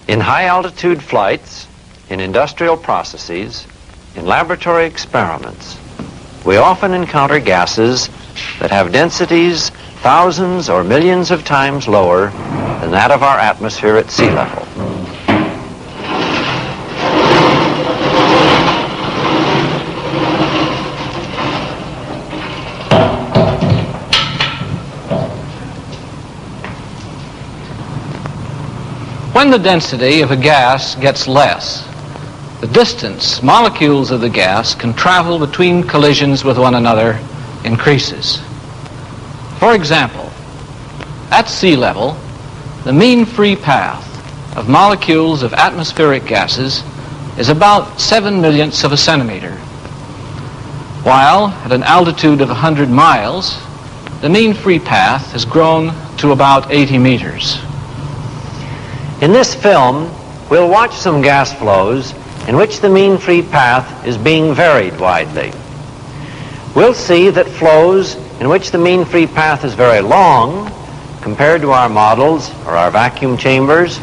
In high-altitude flights, in industrial processes, in laboratory experiments, we often encounter gases that have densities thousands or millions of times lower than that of our atmosphere at sea level. When the density of a gas gets less, the distance molecules of the gas can travel between collisions with one another increases. For example, at sea level, the mean free path of molecules of atmospheric gases is about 7/millionths of a centimeter, while at an altitude of 100 miles, the mean free path has grown to about 80 meters. In this film, we'll watch some gas flows in which the mean free path is being varied widely. We'll see that flows in which the mean free path is very long, compared to our models or our vacuum chambers,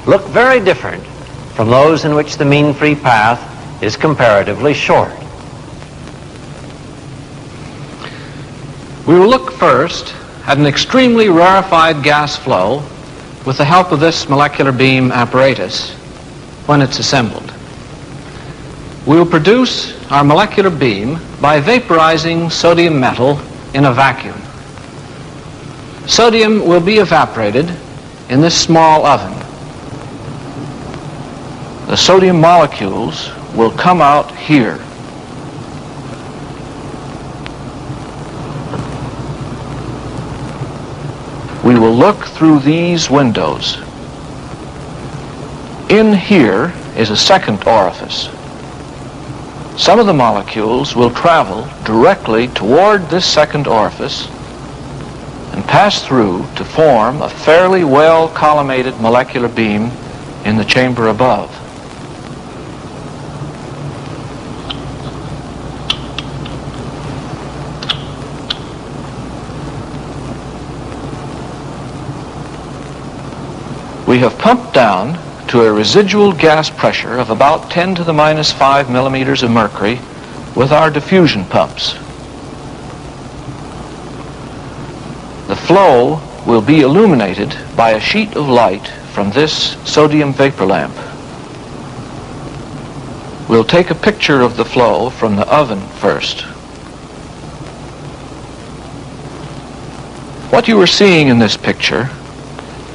look very different from those in which the mean free path is comparatively short. We will look first at an extremely rarefied gas flow with the help of this molecular beam apparatus when it's assembled. We will produce our molecular beam by vaporizing sodium metal in a vacuum. Sodium will be evaporated in this small oven. The sodium molecules will come out here. We will look through these windows. In here is a second orifice. Some of the molecules will travel directly toward this second orifice and pass through to form a fairly well collimated molecular beam in the chamber above. We have pumped down to a residual gas pressure of about 10 to the minus 5 millimeters of mercury with our diffusion pumps. The flow will be illuminated by a sheet of light from this sodium vapor lamp. We'll take a picture of the flow from the oven first. What you are seeing in this picture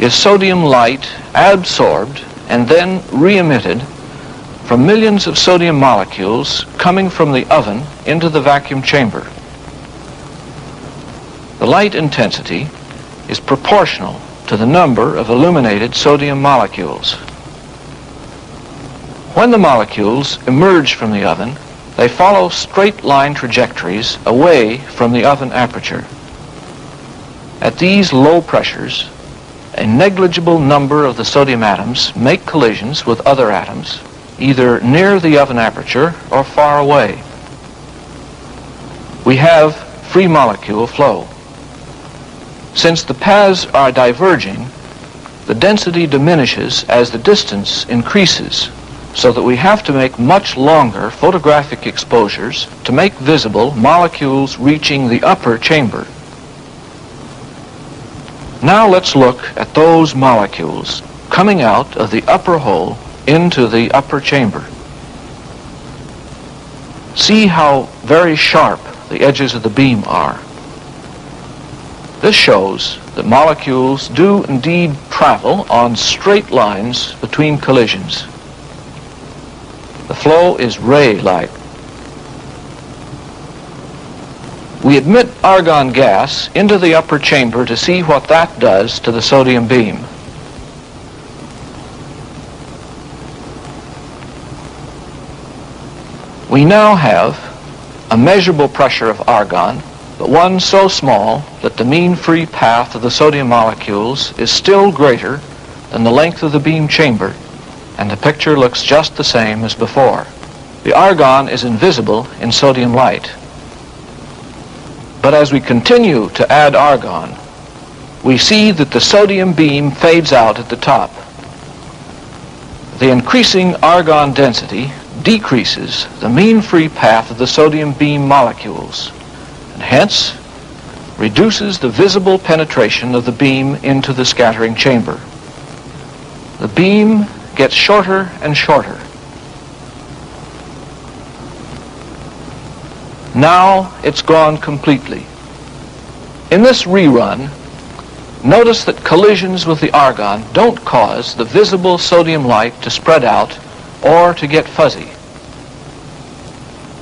is sodium light absorbed and then re-emitted from millions of sodium molecules coming from the oven into the vacuum chamber. The light intensity is proportional to the number of illuminated sodium molecules. When the molecules emerge from the oven, they follow straight line trajectories away from the oven aperture. At these low pressures, a negligible number of the sodium atoms make collisions with other atoms, either near the oven aperture or far away. We have free molecule flow. Since the paths are diverging, the density diminishes as the distance increases, so that we have to make much longer photographic exposures to make visible molecules reaching the upper chamber. Now let's look at those molecules coming out of the upper hole into the upper chamber. See how very sharp the edges of the beam are. This shows that molecules do indeed travel on straight lines between collisions. The flow is ray-like. We admit argon gas into the upper chamber to see what that does to the sodium beam. We now have a measurable pressure of argon, but one so small that the mean free path of the sodium molecules is still greater than the length of the beam chamber, and the picture looks just the same as before. The argon is invisible in sodium light. But as we continue to add argon, we see that the sodium beam fades out at the top. the increasing argon density decreases the mean free path of the sodium beam molecules, and hence reduces the visible penetration of the beam into the scattering chamber. The beam gets shorter and shorter. Now it's gone completely. In this rerun, notice that collisions with the argon don't cause the visible sodium light to spread out or to get fuzzy.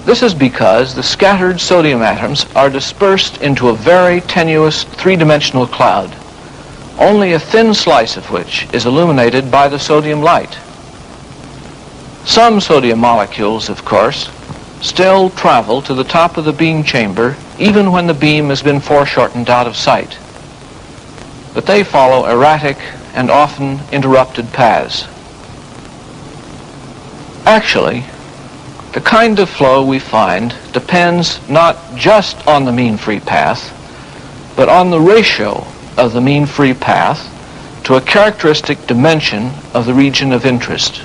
This is because the scattered sodium atoms are dispersed into a very tenuous three-dimensional cloud, only a thin slice of which is illuminated by the sodium light. Some sodium molecules, of course, still travel to the top of the beam chamber even when the beam has been foreshortened out of sight. But they follow erratic and often interrupted paths. Actually, the kind of flow we find depends not just on the mean free path, but on the ratio of the mean free path to a characteristic dimension of the region of interest.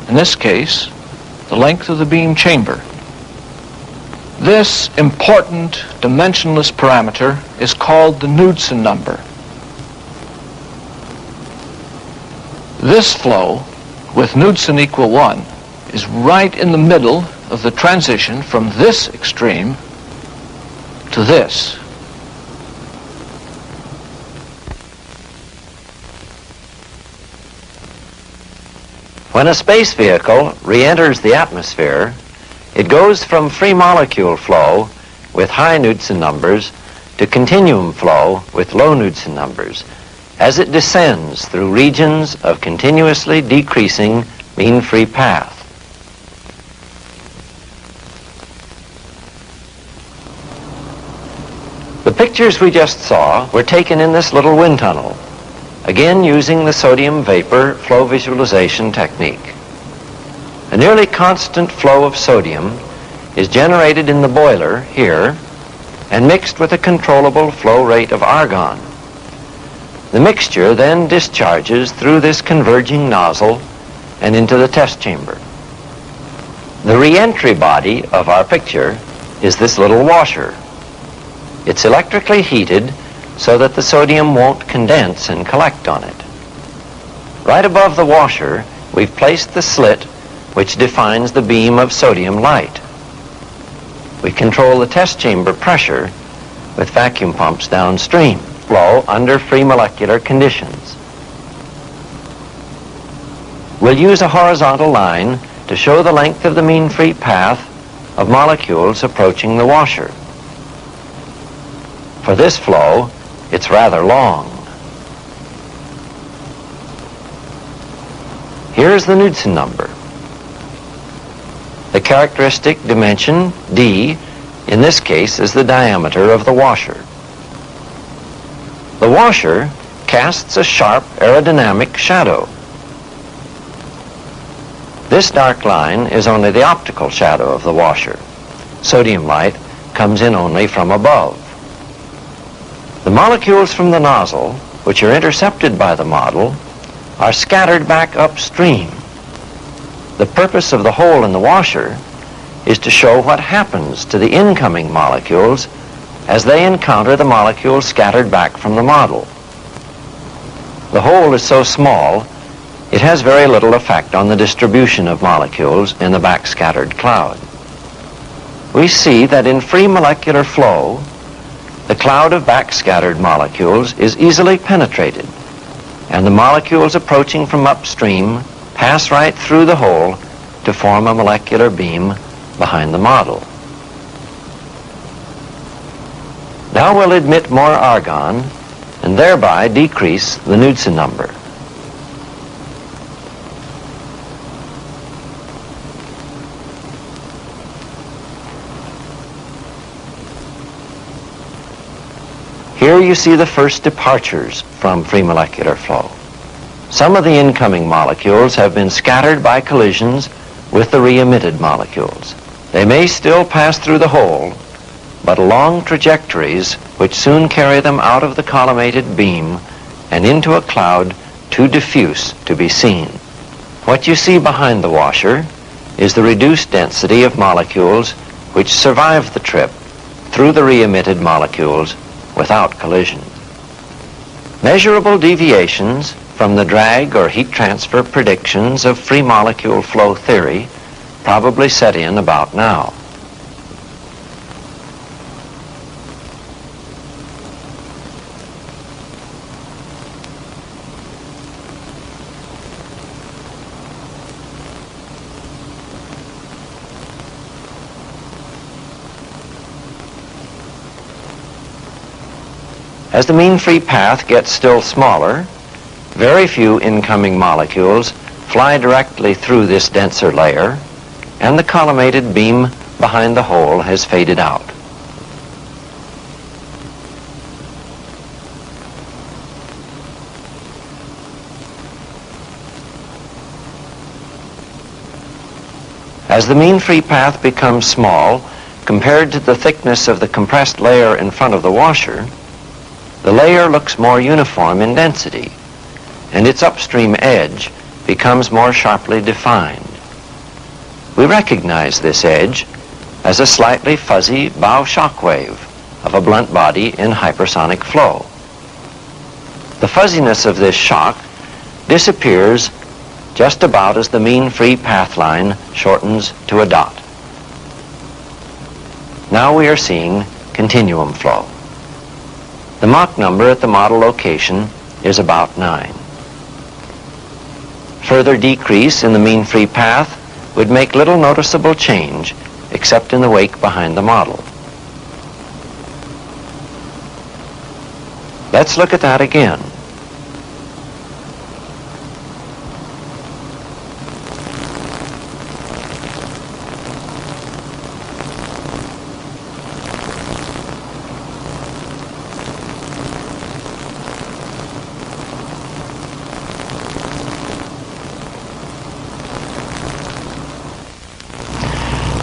In this case, the length of the beam chamber. This important dimensionless parameter is called the Knudsen number. This flow, with Knudsen equal 1, is right in the middle of the transition from this extreme to this. When a space vehicle re-enters the atmosphere, it goes from free molecule flow with high Knudsen numbers to continuum flow with low Knudsen numbers as it descends through regions of continuously decreasing mean free path. The pictures we just saw were taken in this little wind tunnel, again using the sodium vapor flow visualization technique. A nearly constant flow of sodium is generated in the boiler here and mixed with a controllable flow rate of argon. The mixture then discharges through this converging nozzle and into the test chamber. The re-entry body of our picture is this little washer. It's electrically heated so that the sodium won't condense and collect on it. Right above the washer, we've placed the slit which defines the beam of sodium light. We control the test chamber pressure with vacuum pumps downstream, flow under free molecular conditions. We'll use a horizontal line to show the length of the mean free path of molecules approaching the washer. For this flow, it's rather long. Here's the Knudsen number. The characteristic dimension, d, in this case is the diameter of the washer. The washer casts a sharp aerodynamic shadow. This dark line is only the optical shadow of the washer. Sodium light comes in only from above. The molecules from the nozzle, which are intercepted by the model, are scattered back upstream. The purpose of the hole in the washer is to show what happens to the incoming molecules as they encounter the molecules scattered back from the model. The hole is so small, it has very little effect on the distribution of molecules in the backscattered cloud. We see that in free molecular flow, the cloud of backscattered molecules is easily penetrated, and the molecules approaching from upstream pass right through the hole to form a molecular beam behind the model. Now we'll admit more argon and thereby decrease the Knudsen number. Here you see the first departures from free molecular flow. Some of the incoming molecules have been scattered by collisions with the re-emitted molecules. They may still pass through the hole, but along trajectories which soon carry them out of the collimated beam and into a cloud too diffuse to be seen. What you see behind the washer is the reduced density of molecules which survive the trip through the re-emitted molecules without collision. Measurable deviations from the drag or heat transfer predictions of free molecule flow theory probably set in about now. As the mean free path gets still smaller, very few incoming molecules fly directly through this denser layer, and the collimated beam behind the hole has faded out. As the mean free path becomes small compared to the thickness of the compressed layer in front of the washer, the layer looks more uniform in density, and its upstream edge becomes more sharply defined. We recognize this edge as a slightly fuzzy bow shock wave of a blunt body in hypersonic flow. The fuzziness of this shock disappears just about as the mean free path line shortens to a dot. Now we are seeing continuum flow. The Mach number at the model location is about 9. Further decrease in the mean free path would make little noticeable change except in the wake behind the model. Let's look at that again.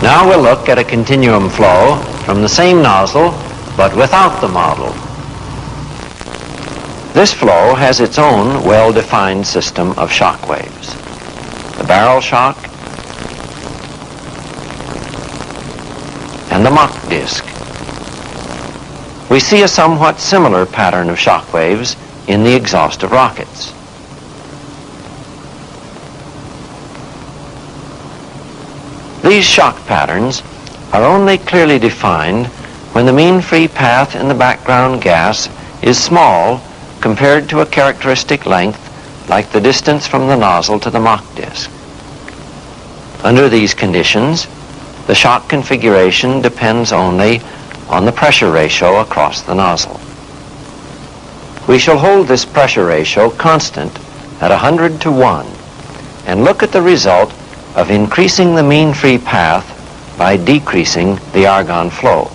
Now we'll look at a continuum flow from the same nozzle, but without the model. This flow has its own well-defined system of shock waves. The barrel shock and the Mach disk. We see a somewhat similar pattern of shock waves in the exhaust of rockets. These shock patterns are only clearly defined when the mean free path in the background gas is small compared to a characteristic length like the distance from the nozzle to the Mach disk. Under these conditions, the shock configuration depends only on the pressure ratio across the nozzle. We shall hold this pressure ratio constant at 100 to 1 and look at the result of increasing the mean free path by decreasing the argon flow.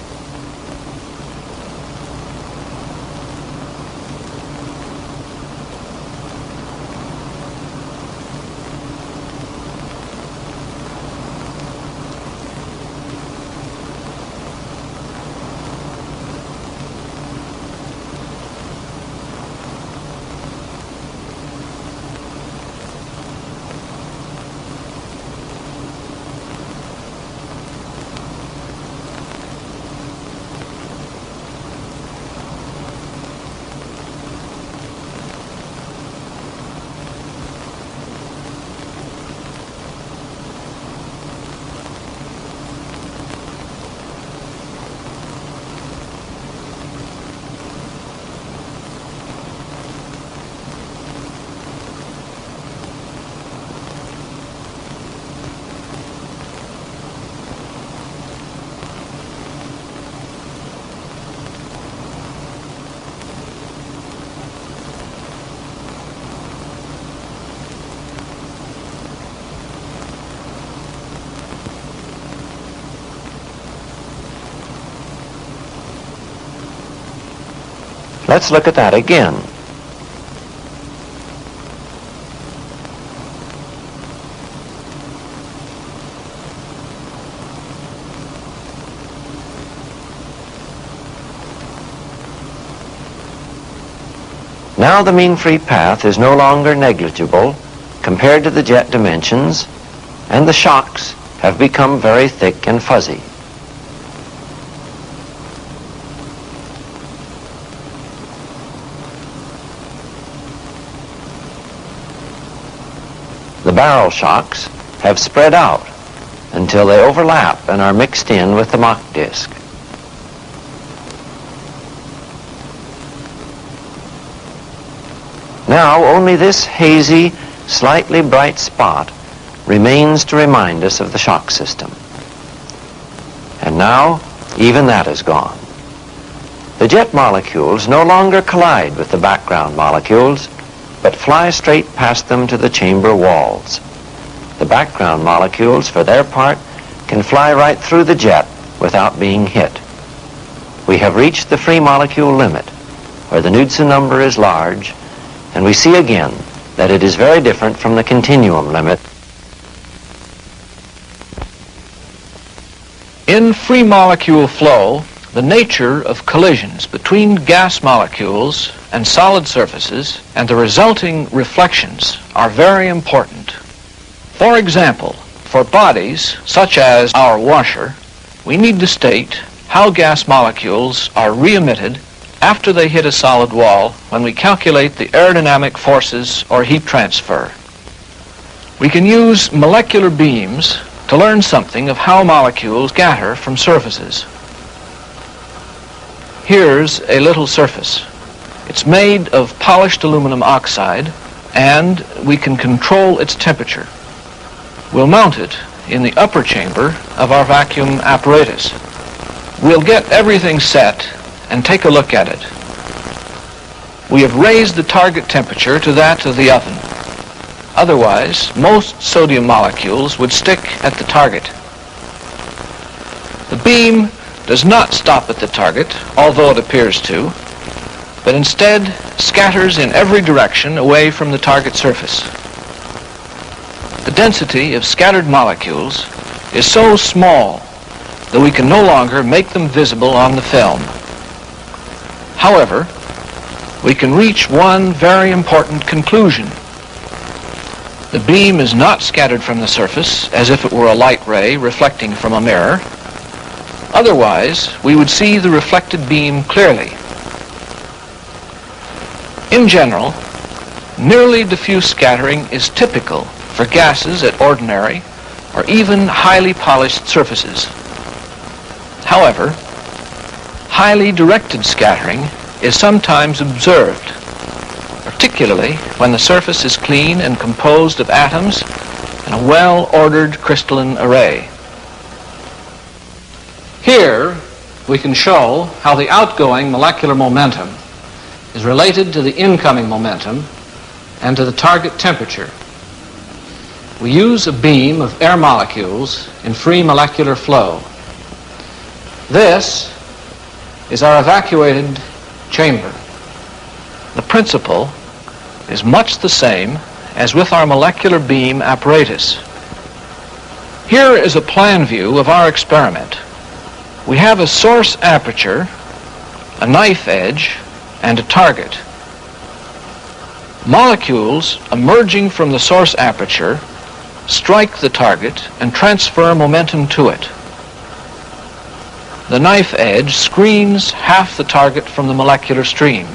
Let's look at that again. Now the mean free path is no longer negligible compared to the jet dimensions, and the shocks have become very thick and fuzzy. The barrel shocks have spread out until they overlap and are mixed in with the Mach disk. Now only this hazy, slightly bright spot remains to remind us of the shock system. And now, even that is gone. The jet molecules no longer collide with the background molecules, but fly straight past them to the chamber walls. The background molecules, for their part, can fly right through the jet without being hit. We have reached the free molecule limit, where the Knudsen number is large, and we see again that it is very different from the continuum limit. In free molecule flow, the nature of collisions between gas molecules and solid surfaces and the resulting reflections are very important. For example, for bodies such as our washer, we need to state how gas molecules are re-emitted after they hit a solid wall when we calculate the aerodynamic forces or heat transfer. We can use molecular beams to learn something of how molecules scatter from surfaces. Here's a little surface. It's made of polished aluminum oxide, and we can control its temperature. We'll mount it in the upper chamber of our vacuum apparatus. We'll get everything set and take a look at it. We have raised the target temperature to that of the oven. Otherwise, most sodium molecules would stick at the target. The beam does not stop at the target, although it appears to, but instead scatters in every direction away from the target surface. The density of scattered molecules is so small that we can no longer make them visible on the film. However, we can reach one very important conclusion. The beam is not scattered from the surface as if it were a light ray reflecting from a mirror. Otherwise, we would see the reflected beam clearly. In general, nearly diffuse scattering is typical for gases at ordinary or even highly polished surfaces. However, highly directed scattering is sometimes observed, particularly when the surface is clean and composed of atoms in a well-ordered crystalline array. Here, we can show how the outgoing molecular momentum is related to the incoming momentum and to the target temperature. We use a beam of air molecules in free molecular flow. This is our evacuated chamber. The principle is much the same as with our molecular beam apparatus. Here is a plan view of our experiment. We have a source aperture, a knife edge, and a target. Molecules emerging from the source aperture strike the target and transfer momentum to it. The knife edge screens half the target from the molecular stream.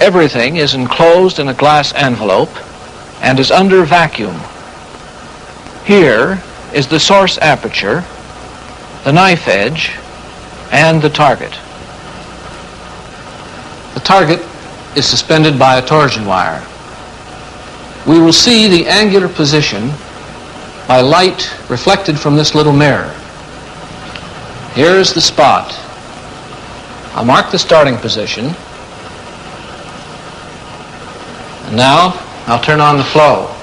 Everything is enclosed in a glass envelope and is under vacuum. Here is the source aperture, the knife edge, and the target. The target is suspended by a torsion wire. We will see the angular position by light reflected from this little mirror. Here is the spot. I'll mark the starting position. And now I'll turn on the flow.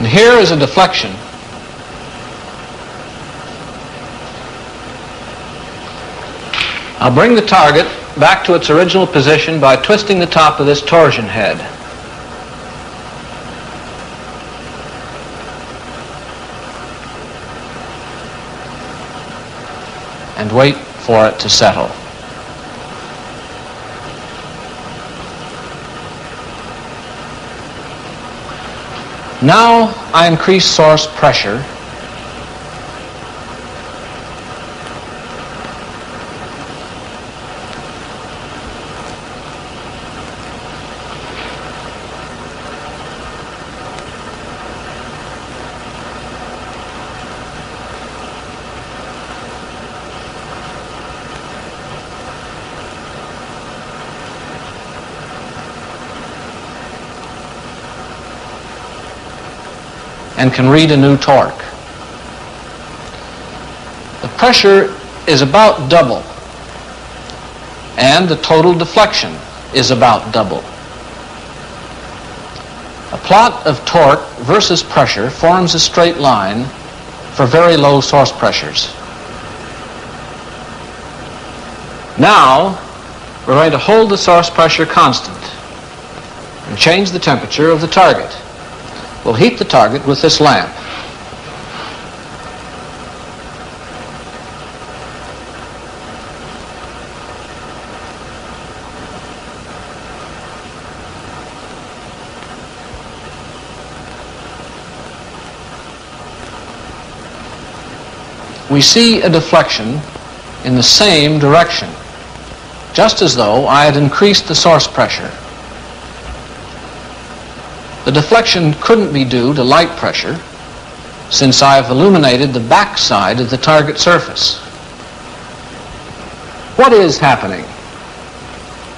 And here is a deflection. I'll bring the target back to its original position by twisting the top of this torsion head. And wait for it to settle. Now I increase source pressure . And can read a new torque. The pressure is about double, and the total deflection is about double. A plot of torque versus pressure forms a straight line for very low source pressures. Now, we're going to hold the source pressure constant and change the temperature of the target. We'll heat the target with this lamp. We see a deflection in the same direction, just as though I had increased the source pressure. The deflection couldn't be due to light pressure, since I have illuminated the back side of the target surface. What is happening?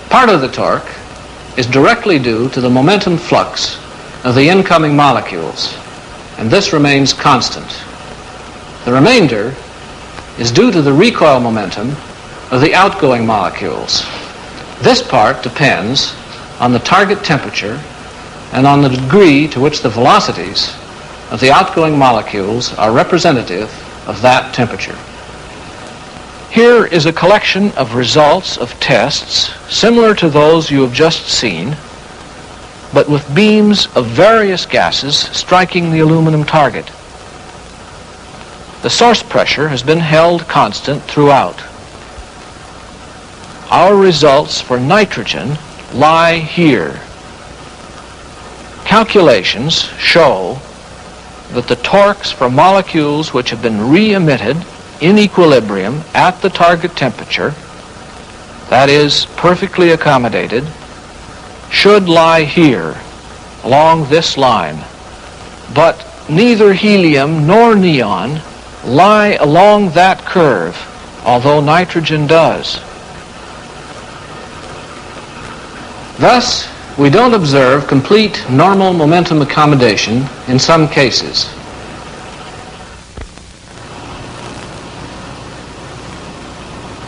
Part of the torque is directly due to the momentum flux of the incoming molecules, and this remains constant. The remainder is due to the recoil momentum of the outgoing molecules. This part depends on the target temperature and on the degree to which the velocities of the outgoing molecules are representative of that temperature. Here is a collection of results of tests similar to those you have just seen, but with beams of various gases striking the aluminum target. The source pressure has been held constant throughout. Our results for nitrogen lie here. Calculations show that the torques for molecules which have been re-emitted in equilibrium at the target temperature, that is, perfectly accommodated, should lie here, along this line. But neither helium nor neon lie along that curve, although nitrogen does. Thus, we don't observe complete normal momentum accommodation in some cases.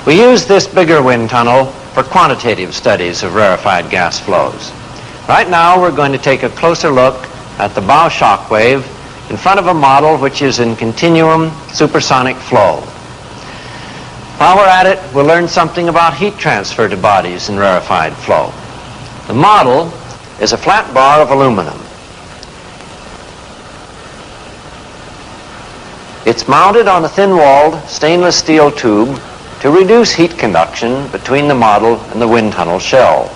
We use this bigger wind tunnel for quantitative studies of rarefied gas flows. Right now we're going to take a closer look at the bow shock wave in front of a model which is in continuum supersonic flow. While we're at it, we'll learn something about heat transfer to bodies in rarefied flow. The model is a flat bar of aluminum. It's mounted on a thin-walled stainless steel tube to reduce heat conduction between the model and the wind tunnel shell.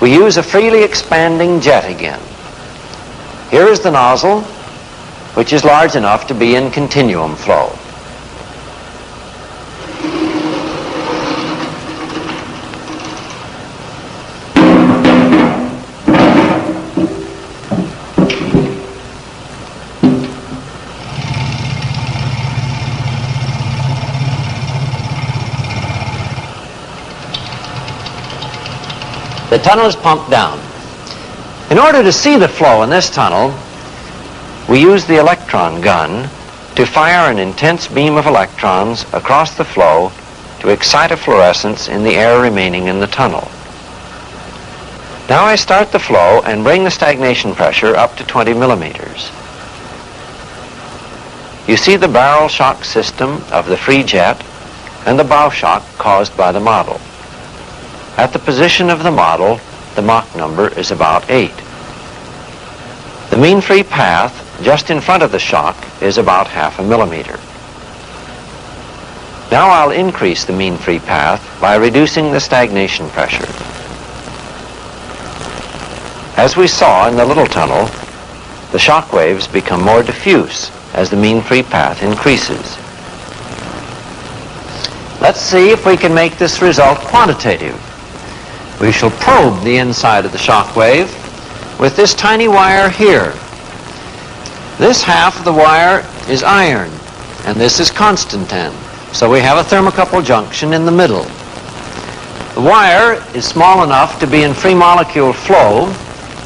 We use a freely expanding jet again. Here is the nozzle, which is large enough to be in continuum flow. The tunnel is pumped down. In order to see the flow in this tunnel, we use the electron gun to fire an intense beam of electrons across the flow to excite a fluorescence in the air remaining in the tunnel. Now I start the flow and bring the stagnation pressure up to 20 millimeters. You see the barrel shock system of the free jet and the bow shock caused by the model. At the position of the model, the Mach number is about 8. The mean free path just in front of the shock is about 0.5 millimeter. Now I'll increase the mean free path by reducing the stagnation pressure. As we saw in the little tunnel, the shock waves become more diffuse as the mean free path increases. Let's see if we can make this result quantitative. We shall probe the inside of the shock wave with this tiny wire here. This half of the wire is iron, and this is constantan. So we have a thermocouple junction in the middle. The wire is small enough to be in free molecule flow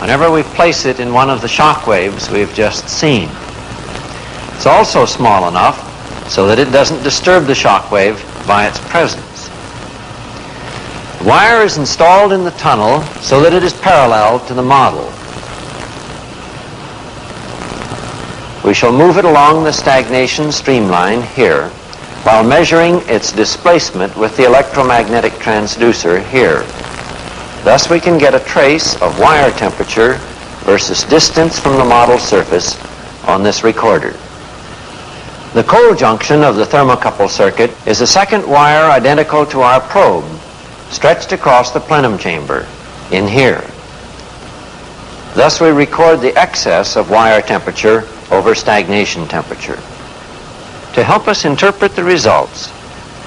whenever we place it in one of the shock waves we've just seen. It's also small enough so that it doesn't disturb the shock wave by its presence. The wire is installed in the tunnel so that it is parallel to the model. We shall move it along the stagnation streamline here while measuring its displacement with the electromagnetic transducer here. Thus we can get a trace of wire temperature versus distance from the model surface on this recorder. The cold junction of the thermocouple circuit is a second wire identical to our probe, stretched across the plenum chamber in here. Thus we record the excess of wire temperature over stagnation temperature. To help us interpret the results,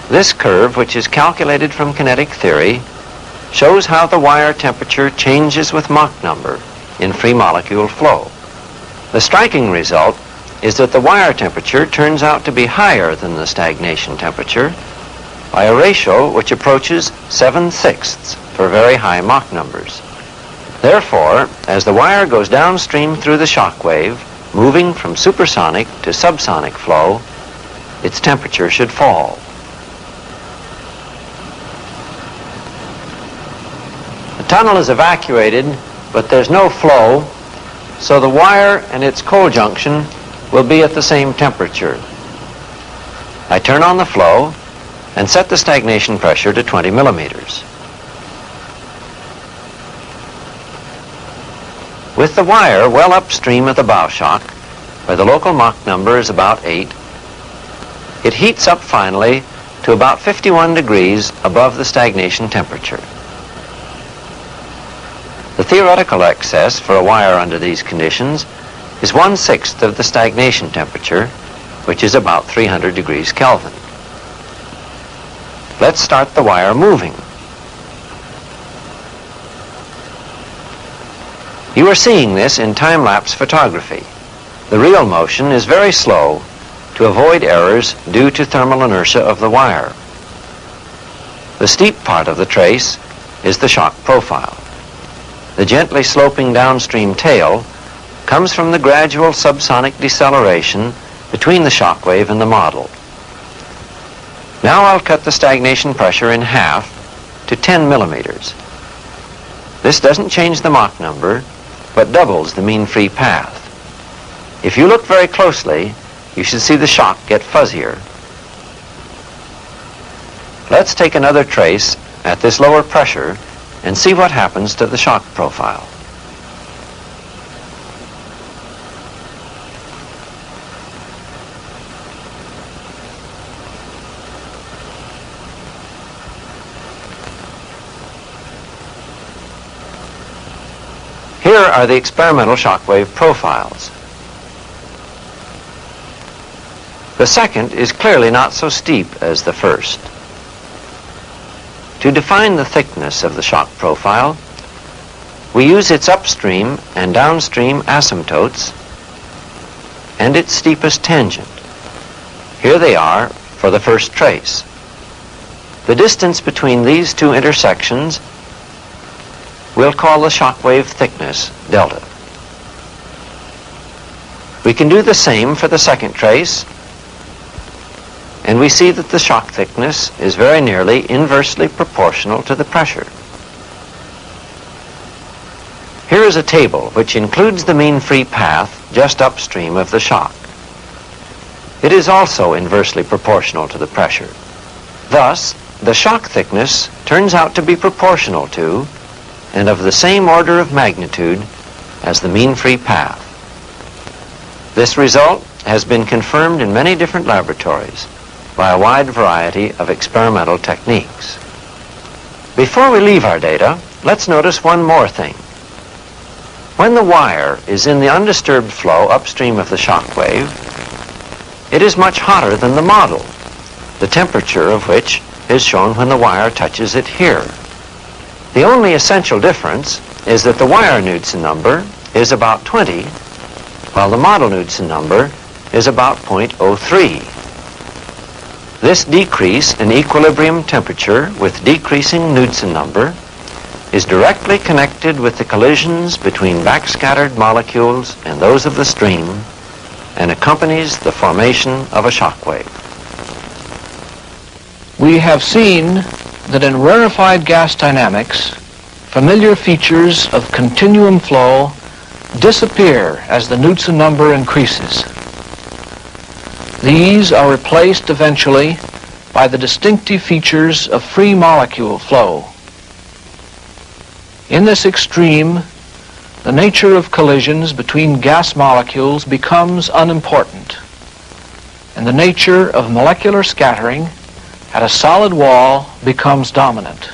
this curve, which is calculated from kinetic theory, shows how the wire temperature changes with Mach number in free molecule flow. The striking result is that the wire temperature turns out to be higher than the stagnation temperature by a ratio which approaches 7/6 for very high Mach numbers. Therefore, as the wire goes downstream through the shock wave, moving from supersonic to subsonic flow, its temperature should fall. The tunnel is evacuated, but there's no flow, so the wire and its cold junction will be at the same temperature. I turn on the flow and set the stagnation pressure to 20 millimeters. With the wire well upstream of the bow shock, where the local Mach number is about 8, it heats up finally to about 51 degrees above the stagnation temperature. The theoretical excess for a wire under these conditions is 1/6 of the stagnation temperature, which is about 300 degrees Kelvin. Let's start the wire moving. You are seeing this in time-lapse photography. The real motion is very slow to avoid errors due to thermal inertia of the wire. The steep part of the trace is the shock profile. The gently sloping downstream tail comes from the gradual subsonic deceleration between the shock wave and the model. Now I'll cut the stagnation pressure in half to 10 millimeters. This doesn't change the Mach number, but doubles the mean free path. If you look very closely, you should see the shock get fuzzier. Let's take another trace at this lower pressure and see what happens to the shock profile. Here are the experimental shockwave profiles. The second is clearly not so steep as the first. To define the thickness of the shock profile, we use its upstream and downstream asymptotes and its steepest tangent. Here they are for the first trace. The distance between these two intersections we'll call the shock wave thickness delta. We can do the same for the second trace, and we see that the shock thickness is very nearly inversely proportional to the pressure. Here is a table which includes the mean free path just upstream of the shock. It is also inversely proportional to the pressure. Thus, the shock thickness turns out to be proportional to and of the same order of magnitude as the mean free path. This result has been confirmed in many different laboratories by a wide variety of experimental techniques. Before we leave our data, let's notice one more thing. When the wire is in the undisturbed flow upstream of the shock wave, it is much hotter than the model, the temperature of which is shown when the wire touches it here. The only essential difference is that the wire Knudsen number is about 20, while the model Knudsen number is about 0.03. This decrease in equilibrium temperature with decreasing Knudsen number is directly connected with the collisions between backscattered molecules and those of the stream and accompanies the formation of a shock wave. We have seen that in rarefied gas dynamics, familiar features of continuum flow disappear as the Knudsen number increases. These are replaced eventually by the distinctive features of free molecule flow. In this extreme, the nature of collisions between gas molecules becomes unimportant, and the nature of molecular scattering at a solid wall becomes dominant.